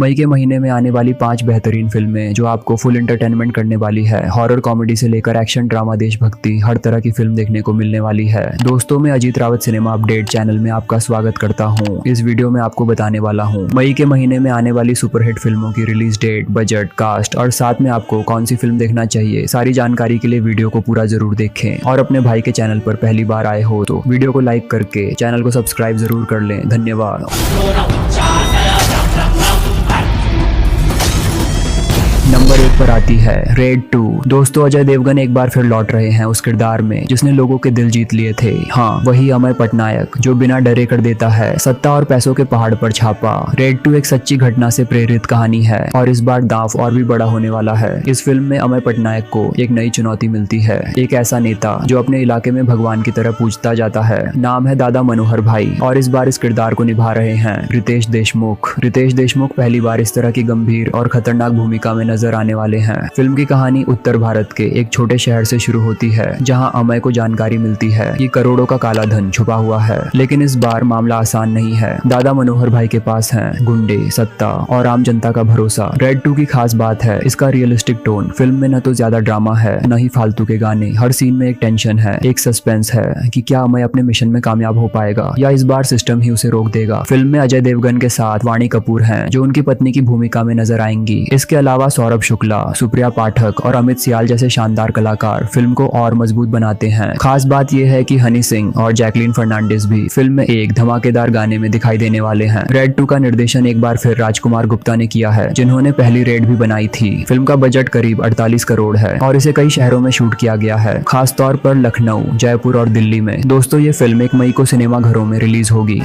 मई के महीने में आने वाली 5 बेहतरीन फिल्में जो आपको फुल एंटरटेनमेंट करने वाली है। हॉरर कॉमेडी से लेकर एक्शन, ड्रामा, देशभक्ति, हर तरह की फिल्म देखने को मिलने वाली है। दोस्तों, मैं Ajit Rawat cinema update channel में आपका स्वागत करता हूं। इस वीडियो में आपको बताने वाला हूं मई के महीने में आने वाली सुपरहिट फिल्मों की रिलीज डेट, बजट, कास्ट और साथ में आपको कौन सी फिल्म देखना चाहिए। सारी जानकारी के लिए वीडियो को पूरा जरूर देखें और अपने भाई के चैनल पर पहली बार आए हो तो वीडियो को लाइक करके चैनल को सब्सक्राइब जरूर कर लें। धन्यवाद। नंबर 1 पर आती है रेड 2। दोस्तों, अजय देवगन एक बार फिर लौट रहे हैं उस किरदार में जिसने लोगों के दिल जीत लिए थे। हाँ, वही अमय पटनायक जो बिना डरे कर देता है सत्ता और पैसों के पहाड़ पर छापा। रेड 2 एक सच्ची घटना से प्रेरित कहानी है और इस बार दांव और भी बड़ा होने वाला है। इस फिल्म में अमय पटनायक को एक नई चुनौती मिलती है, एक ऐसा नेता जो अपने इलाके में भगवान की तरह पूजता जाता है। नाम है दादा मनोहर भाई और इस बार इस किरदार को निभा रहे हैं रितेश देशमुख। रितेश देशमुख पहली बार इस तरह की गंभीर और खतरनाक भूमिका में नजर आने वाले हैं। फिल्म की कहानी उत्तर भारत के एक छोटे शहर से शुरू होती है जहां अमय को जानकारी मिलती है कि करोड़ों का काला धन छुपा हुआ है। लेकिन इस बार मामला आसान नहीं है। दादा मनोहर भाई के पास हैं गुंडे, सत्ता और आम जनता का भरोसा। रेड 2 की खास बात है इसका रियलिस्टिक टोन। फिल्म में न तो ज्यादा ड्रामा है न ही फालतू के गाने। हर सीन में एक टेंशन है, एक सस्पेंस है कि क्या अमय अपने मिशन में कामयाब हो पाएगा या इस बार सिस्टम ही उसे रोक देगा। फिल्म में अजय देवगन के साथ वाणी कपूर हैं जो उनकी पत्नी की भूमिका में नजर आएंगी। इसके अलावा सौरभ शुक्ला, सुप्रिया पाठक और अमित सियाल जैसे शानदार कलाकार फिल्म को और मजबूत बनाते हैं। खास बात यह है कि हनी सिंह और जैकलीन फर्नांडिस भी फिल्म में एक धमाकेदार गाने में दिखाई देने वाले हैं। रेड 2 का निर्देशन एक बार फिर राजकुमार गुप्ता ने किया है जिन्होंने पहली रेड भी बनाई थी। फिल्म का बजट करीब 48 करोड़ है और इसे कई शहरों में शूट किया गया है, खास तौर पर लखनऊ, जयपुर और दिल्ली में। दोस्तों, ये फिल्म 1 मई को सिनेमा घरों में रिलीज होगी।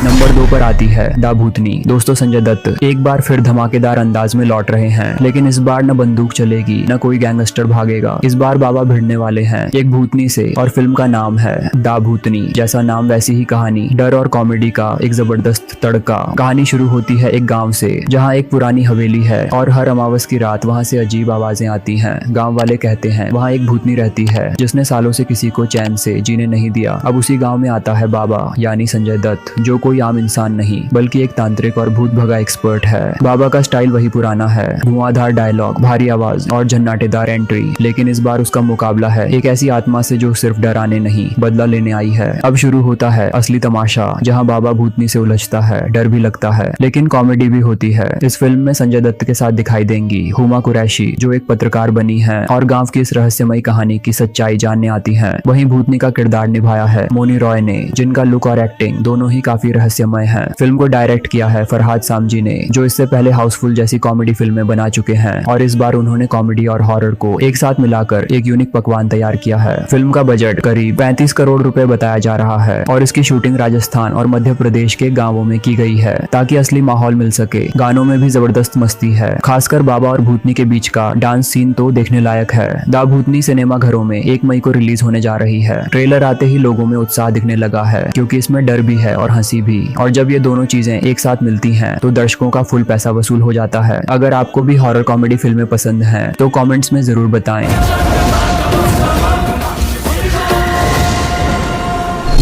नंबर 2 पर आती है दा भूतनी। दोस्तों, संजय दत्त एक बार फिर धमाकेदार अंदाज में लौट रहे हैं, लेकिन इस बार न बंदूक चलेगी न कोई गैंगस्टर भागेगा। इस बार बाबा भिड़ने वाले हैं एक भूतनी से और फिल्म का नाम है दा भूतनी। जैसा नाम वैसी ही कहानी, डर और कॉमेडी का एक जबरदस्त तड़का। कहानी शुरू होती है एक गाँव से जहाँ एक पुरानी हवेली है और हर अमावस की रात वहाँ से अजीब आवाजें आती हैं। गाँव वाले कहते हैं वहाँ एक भूतनी रहती है जिसने सालों से किसी को चैन से जीने नहीं दिया। अब उसी गाँव में आता है बाबा यानी संजय दत्त जो कोई आम इंसान नहीं बल्कि एक तांत्रिक और भूत भगा एक्सपर्ट है। बाबा का स्टाइल वही पुराना है, धुआंधार डायलॉग, भारी आवाज और झन्नाटेदार एंट्री। लेकिन इस बार उसका मुकाबला है एक ऐसी आत्मा से जो सिर्फ डराने नहीं बदला लेने आई है। अब शुरू होता है असली तमाशा जहां बाबा भूतनी से उलझता है, डर भी लगता है लेकिन कॉमेडी भी होती है। इस फिल्म में संजय दत्त के साथ दिखाई देंगी हुमा कुरैशी जो एक पत्रकार बनी है और गाँव की इस रहस्यमयी कहानी की सच्चाई जानने आती है। वहीं भूतनी का किरदार निभाया है मोनी रॉय ने जिनका लुक और एक्टिंग दोनों ही काफी रहस्यमय है। फिल्म को डायरेक्ट किया है फरहाद सामजी ने जो इससे पहले हाउसफुल जैसी कॉमेडी फिल्में बना चुके हैं और इस बार उन्होंने कॉमेडी और हॉरर को एक साथ मिलाकर एक यूनिक पकवान तैयार किया है। फिल्म का बजट करीब 35 करोड़ रुपए बताया जा रहा है और इसकी शूटिंग राजस्थान और मध्य प्रदेश के गाँवों में की गई है ताकि असली माहौल मिल सके। गानों में भी जबरदस्त मस्ती है, खासकर बाबा और भूतनी के बीच का डांस सीन तो देखने लायक है। दा भूतनी सिनेमा घरों में 1 मई को रिलीज होने जा रही है। ट्रेलर आते ही लोगों में उत्साह दिखने लगा है क्योंकि इसमें डर भी है और हंसी भी, और जब ये दोनों चीजें एक साथ मिलती हैं तो दर्शकों का फुल पैसा वसूल हो जाता है। अगर आपको भी हॉरर कॉमेडी फिल्में पसंद हैं तो कमेंट्स में जरूर बताएं।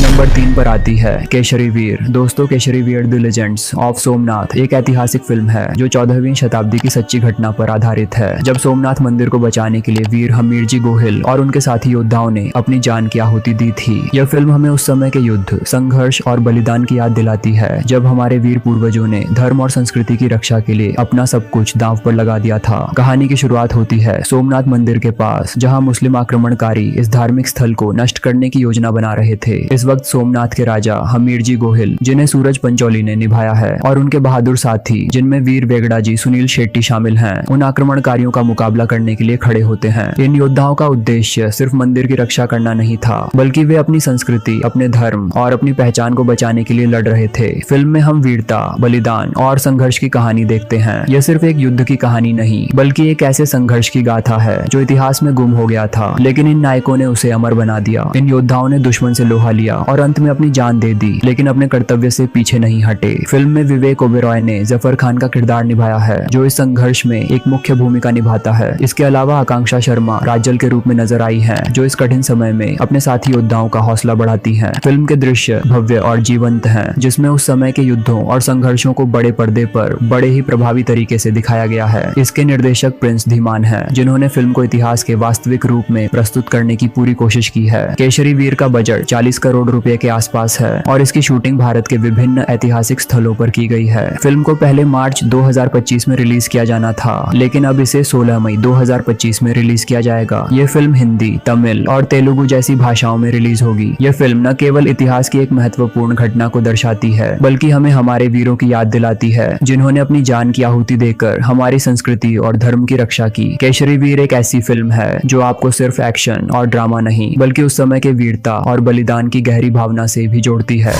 नंबर 3 पर आती है केसरी वीर। दोस्तों, केसरी वीर द लेजेंड्स ऑफ सोमनाथ एक ऐतिहासिक फिल्म है जो 14वीं शताब्दी की सच्ची घटना पर आधारित है जब सोमनाथ मंदिर को बचाने के लिए वीर हमीरजी गोहिल और उनके साथी योद्धाओं ने अपनी जान की आहुति दी थी। यह फिल्म हमें उस समय के युद्ध, संघर्ष और बलिदान की याद दिलाती है जब हमारे वीर पूर्वजों ने धर्म और संस्कृति की रक्षा के लिए अपना सब कुछ दांव पर लगा दिया था। कहानी की शुरुआत होती है सोमनाथ मंदिर के पास जहाँ मुस्लिम आक्रमणकारी इस धार्मिक स्थल को नष्ट करने की योजना बना रहे थे। इस वक्त सोमनाथ के राजा हमीरजी गोहिल जिन्हें सूरज पंचोली ने निभाया है और उनके बहादुर साथी जिनमें वीर वेगड़ा जी, सुनील शेट्टी शामिल हैं, उन आक्रमणकारियों का मुकाबला करने के लिए खड़े होते हैं। इन योद्धाओं का उद्देश्य सिर्फ मंदिर की रक्षा करना नहीं था बल्कि वे अपनी संस्कृति, अपने धर्म और अपनी पहचान को बचाने के लिए लड़ रहे थे। फिल्म में हम वीरता, बलिदान और संघर्ष की कहानी देखते हैं। यह सिर्फ एक युद्ध की कहानी नहीं बल्कि एक ऐसे संघर्ष की गाथा है जो इतिहास में गुम हो गया था लेकिन इन नायकों ने उसे अमर बना दिया। इन योद्धाओं ने दुश्मन से लोहा लिया और और अंत में अपनी जान दे दी, लेकिन अपने कर्तव्य से पीछे नहीं हटे। फिल्म में विवेक ओबेरॉय ने जफर खान का किरदार निभाया है, जो इस संघर्ष में एक मुख्य भूमिका निभाता है। इसके अलावा आकांक्षा शर्मा राजल के रूप में नजर आई हैं, जो इस कठिन समय में अपने साथी योद्धाओं का हौसला बढ़ाती हैं। फिल्म के दृश्य भव्य और जीवंत हैं, जिसमें उस समय के युद्धों और संघर्षों को बड़े पर्दे पर बड़े ही प्रभावी तरीके से दिखाया गया है। इसके निर्देशक प्रिंस धीमान हैं, जिन्होंने फिल्म को इतिहास के वास्तविक रूप में प्रस्तुत करने की पूरी कोशिश की है। केसरी वीर का बजट 40 करोड़ रुपए के आसपास है और इसकी शूटिंग भारत के विभिन्न ऐतिहासिक स्थलों पर की गई है। फिल्म को पहले मार्च 2025 में रिलीज किया जाना था, लेकिन अब इसे 16 मई 2025 में रिलीज किया जाएगा। ये फिल्म हिंदी, तमिल और तेलुगु जैसी भाषाओं में रिलीज होगी। यह फिल्म न केवल इतिहास की एक महत्वपूर्ण घटना को दर्शाती है, बल्कि हमें हमारे वीरों की याद दिलाती है, जिन्होंने अपनी जान की आहुति देकर हमारी संस्कृति और धर्म की रक्षा की। केसरी वीर एक ऐसी फिल्म है जो आपको सिर्फ एक्शन और ड्रामा नहीं, बल्कि उस समय के वीरता और बलिदान की गहरी भावना से भी जोड़ती है।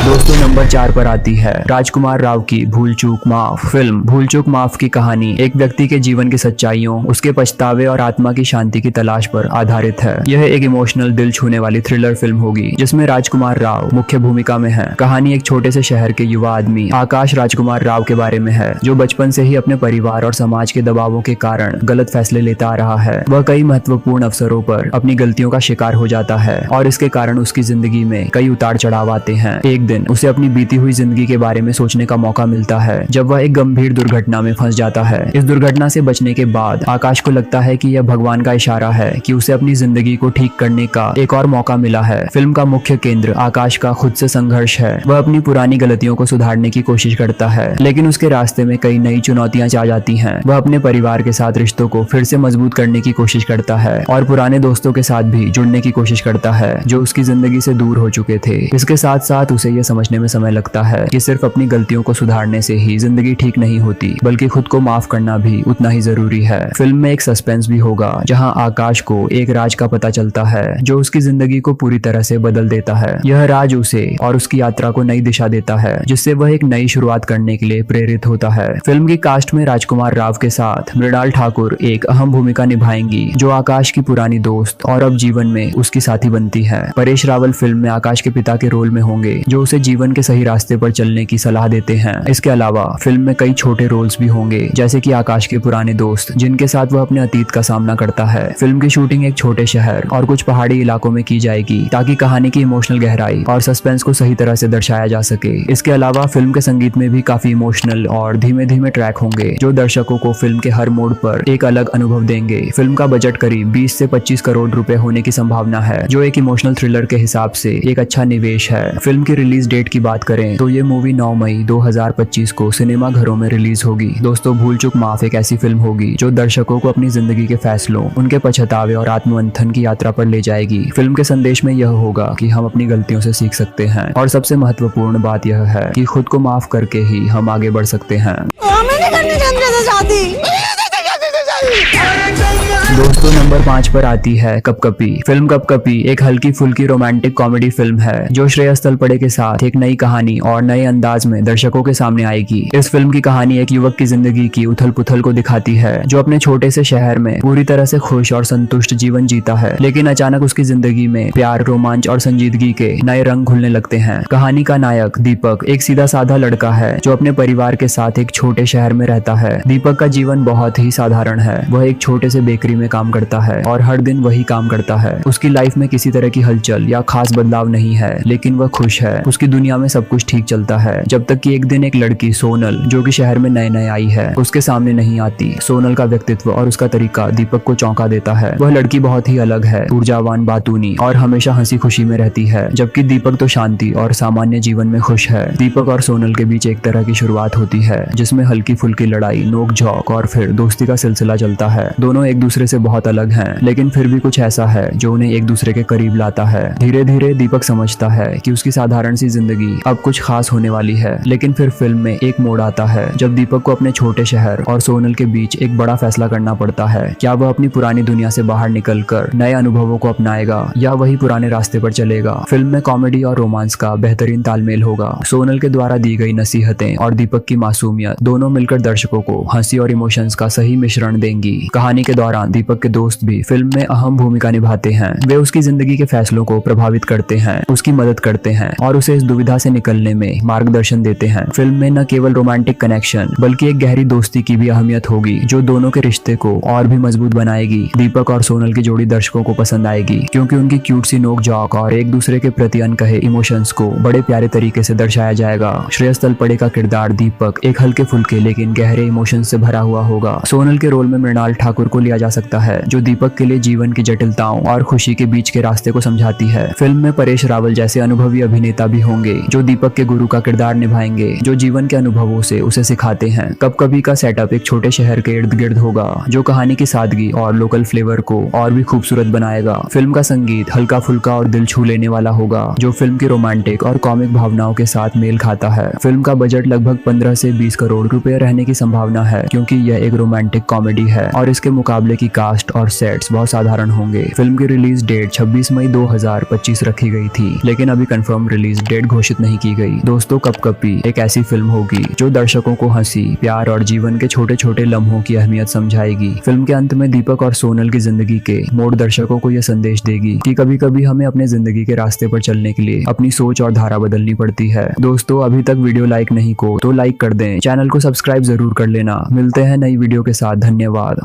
दोस्तों, नंबर 4 पर आती है राजकुमार राव की भूल चूक माफ। फिल्म भूल चूक माफ की कहानी एक व्यक्ति के जीवन की सच्चाइयों, उसके पछतावे और आत्मा की शांति की तलाश पर आधारित है। यह एक इमोशनल, दिल छूने वाली थ्रिलर फिल्म होगी, जिसमें राजकुमार राव मुख्य भूमिका में है। कहानी एक छोटे से शहर के युवा आदमी आकाश राजकुमार राव के बारे में है, जो बचपन से ही अपने परिवार और समाज के दबावों के कारण गलत फैसले लेता आ रहा है। वह कई महत्वपूर्ण अवसरों पर अपनी गलतियों का शिकार हो जाता है और इसके कारण उसकी जिंदगी में कई उतार चढ़ाव आते हैं। एक दिन उसे अपनी बीती हुई जिंदगी के बारे में सोचने का मौका मिलता है, जब वह एक गंभीर दुर्घटना में फंस जाता है। इस दुर्घटना से बचने के बाद आकाश को लगता है कि यह भगवान का इशारा है कि उसे अपनी जिंदगी को ठीक करने का एक और मौका मिला है। फिल्म का मुख्य केंद्र आकाश का खुद से संघर्ष है। वह अपनी पुरानी गलतियों को सुधारने की कोशिश करता है, लेकिन उसके रास्ते में कई नई चुनौतियां आ जाती हैं। वह अपने परिवार के साथ रिश्तों को फिर से मजबूत करने की कोशिश करता है और पुराने दोस्तों के साथ भी जुड़ने की कोशिश करता है, जो उसकी जिंदगी से दूर हो चुके थे। इसके साथ साथ उसे यह समझने में समय लगता है कि सिर्फ अपनी गलतियों को सुधारने से ही जिंदगी ठीक नहीं होती, बल्कि खुद को माफ करना भी उतना ही जरूरी है। फिल्म में एक सस्पेंस भी होगा, जहां आकाश को एक राज का पता चलता है, जो उसकी जिंदगी को पूरी तरह से बदल देता है। यह राज उसे और उसकी यात्रा को नई दिशा देता है, जिससे वह एक नई शुरुआत करने के लिए प्रेरित होता है। फिल्म की कास्ट में राजकुमार राव के साथ मृणाल ठाकुर एक अहम भूमिका निभाएंगी, जो आकाश की पुरानी दोस्त और अब जीवन में उसकी साथी बनती है। परेश रावल फिल्म में आकाश के पिता के रोल में होंगे, जो उसे जीवन के सही रास्ते पर चलने की सलाह देते हैं। इसके अलावा फिल्म में कई छोटे रोल्स भी होंगे, जैसे कि आकाश के पुराने दोस्त, जिनके साथ वह अपने अतीत का सामना करता है। फिल्म की शूटिंग एक छोटे शहर और कुछ पहाड़ी इलाकों में की जाएगी, ताकि कहानी की इमोशनल गहराई और सस्पेंस को सही तरह से दर्शाया जा सके। इसके अलावा फिल्म के संगीत में भी काफी इमोशनल और धीमे धीमे ट्रैक होंगे, जो दर्शकों को फिल्म के हर मोड़ पर एक अलग अनुभव देंगे। फिल्म का बजट करीब 20 से 25 करोड़ रुपए होने की संभावना है, जो एक इमोशनल थ्रिलर के हिसाब से एक अच्छा निवेश है। फिल्म की रिलीज डेट की बात करें तो ये मूवी 9 मई 2025 को सिनेमा घरों में रिलीज होगी। दोस्तों, भूल चूक माफ एक ऐसी फिल्म होगी जो दर्शकों को अपनी जिंदगी के फैसलों, उनके पछतावे और आत्ममंथन की यात्रा पर ले जाएगी। फिल्म के संदेश में यह होगा कि हम अपनी गलतियों से सीख सकते हैं और सबसे महत्वपूर्ण बात यह है कि खुद को माफ करके ही हम आगे बढ़ सकते हैं। दोस्तों, नंबर 5 पर आती है कपकपी। फिल्म कपकपी एक हल्की फुल्की रोमांटिक कॉमेडी फिल्म है, जो श्रेयस तलपड़े के साथ एक नई कहानी और नए अंदाज में दर्शकों के सामने आएगी। इस फिल्म की कहानी एक युवक की जिंदगी की उथल पुथल को दिखाती है, जो अपने छोटे से शहर में पूरी तरह से खुश और संतुष्ट जीवन जीता है, लेकिन अचानक उसकी जिंदगी में प्यार, रोमांच और संजीदगी के नए रंग घुलने लगते हैं। कहानी का नायक दीपक एक सीधा साधा लड़का है, जो अपने परिवार के साथ एक छोटे शहर में रहता है। दीपक का जीवन बहुत ही साधारण है। वह एक छोटे से बेकरी में काम करता है और हर दिन वही काम करता है। उसकी लाइफ में किसी तरह की हलचल या खास बदलाव नहीं है, लेकिन वह खुश है। उसकी दुनिया में सब कुछ ठीक चलता है, जब तक कि एक दिन एक लड़की सोनल, जो कि शहर में नए नए आई है, उसके सामने नहीं आती। सोनल का व्यक्तित्व और उसका तरीका दीपक को चौंका देता है। वह लड़की बहुत ही अलग है, ऊर्जावान, बातूनी और हमेशा हंसी खुशी में रहती है, जबकि दीपक तो शांति और सामान्य जीवन में खुश है। दीपक और सोनल के बीच एक तरह की शुरुआत होती है, जिसमें हल्की फुल्की लड़ाई, नोक झोंक और फिर दोस्ती का सिलसिला चलता है। दोनों एक दूसरे से बहुत अलग हैं, लेकिन फिर भी कुछ ऐसा है जो उन्हें एक दूसरे के करीब लाता है। धीरे धीरे दीपक समझता है कि उसकी साधारण सी जिंदगी अब कुछ खास होने वाली है, लेकिन फिर फिल्म में एक मोड़ आता है, जब दीपक को अपने छोटे शहर और सोनल के बीच एक बड़ा फैसला करना पड़ता है। क्या वह अपनी पुरानी दुनिया से बाहर निकलकर नए अनुभवों को अपनाएगा या वही पुराने रास्ते पर चलेगा। फिल्म में कॉमेडी और रोमांस का बेहतरीन तालमेल होगा। सोनल के द्वारा दी गई नसीहतें और दीपक की मासूमियत दोनों मिलकर दर्शकों को हंसी और इमोशंस का सही मिश्रण देंगी। कहानी के दौरान दीपक के दोस्त दोस्त भी फिल्म में अहम भूमिका निभाते हैं। वे उसकी जिंदगी के फैसलों को प्रभावित करते हैं, उसकी मदद करते हैं और उसे इस दुविधा से निकलने में मार्गदर्शन देते हैं। फिल्म में न केवल रोमांटिक कनेक्शन बल्कि एक गहरी दोस्ती की भी अहमियत होगी, जो दोनों के रिश्ते को और भी मजबूत बनाएगी। दीपक और सोनल की जोड़ी दर्शकों को पसंद आएगी क्योंकि उनकी क्यूट सी नोक झोंक और एक दूसरे के प्रति अनकहे इमोशंस को बड़े प्यारे तरीके से दर्शाया जाएगा। श्रेयस तलपड़े का किरदार दीपक एक हल्के फुल्के लेकिन गहरे इमोशंस से भरा हुआ होगा। सोनल के रोल में मृणाल ठाकुर को लिया जा सकता है, जो दीपक के लिए जीवन की जटिलताओं और खुशी के बीच के रास्ते को समझाती है। फिल्म में परेश रावल जैसे अनुभवी अभिनेता भी होंगे, जो दीपक के गुरु का किरदार निभाएंगे, जो जीवन के अनुभवों से उसे सिखाते हैं। कब कभी का सेटअप एक छोटे शहर के इर्द गिर्द होगा, जो कहानी की सादगी और लोकल फ्लेवर को और भी खूबसूरत बनाएगा। फिल्म का संगीत हल्का फुल्का और दिल छू लेने वाला होगा, जो फिल्म की रोमांटिक और कॉमिक भावनाओं के साथ मेल खाता है। फिल्म का बजट लगभग 15 से 20 करोड़ रुपए रहने की संभावना है, क्योंकि यह एक रोमांटिक कॉमेडी है और इसके मुकाबले की कास्ट और सेट्स बहुत साधारण होंगे। फिल्म की रिलीज डेट 26 मई 2025 रखी गई थी, लेकिन अभी कंफर्म रिलीज डेट घोषित नहीं की गई। दोस्तों, कपकपी एक ऐसी फिल्म होगी जो दर्शकों को हंसी, प्यार और जीवन के छोटे छोटे लम्हों की अहमियत समझाएगी। फिल्म के अंत में दीपक और सोनल की जिंदगी के मोड़ दर्शकों को यह संदेश देगी कि कभी कभी हमें अपने जिंदगी के रास्ते पर चलने के लिए अपनी सोच और धारा बदलनी पड़ती है। दोस्तों, अभी तक वीडियो लाइक नहीं को तो लाइक कर दें, चैनल को सब्सक्राइब जरूर कर लेना। मिलते हैं नई वीडियो के साथ। धन्यवाद।